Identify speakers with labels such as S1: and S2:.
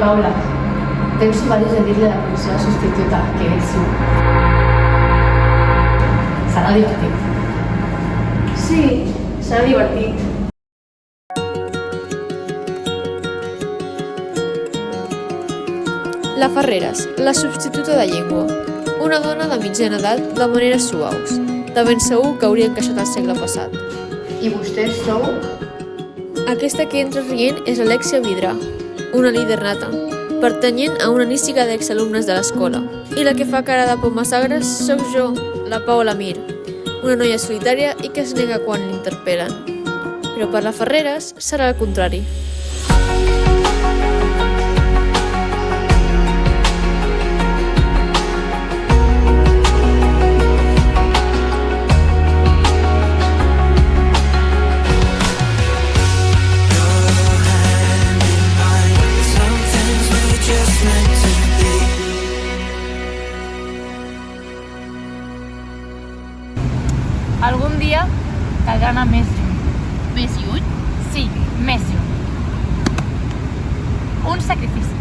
S1: Paula, penso diversos a dir-li a la professora substituta que ets tu. Serà divertit.
S2: Sí, serà divertit.
S3: La Ferreres, la substituta de llengua. Una dona de mitjana edat de maneres suaus. De ben segur que hauria encaixat al segle passat.
S2: I vostès sou?
S3: Aquesta que entra rient és Alexia Vidrà, una líder nata, pertanyent a una nística d'exalumnes de l'escola. I la que fa cara de pomes agres sóc jo, la Paula Mir, una noia solitària i que es nega quan l'interpel·len. Però per la Ferreres serà el contrari.
S4: Algun dia caldrà anar més lluny.
S5: Més lluny?
S4: Sí, més lluny. Un sacrifici.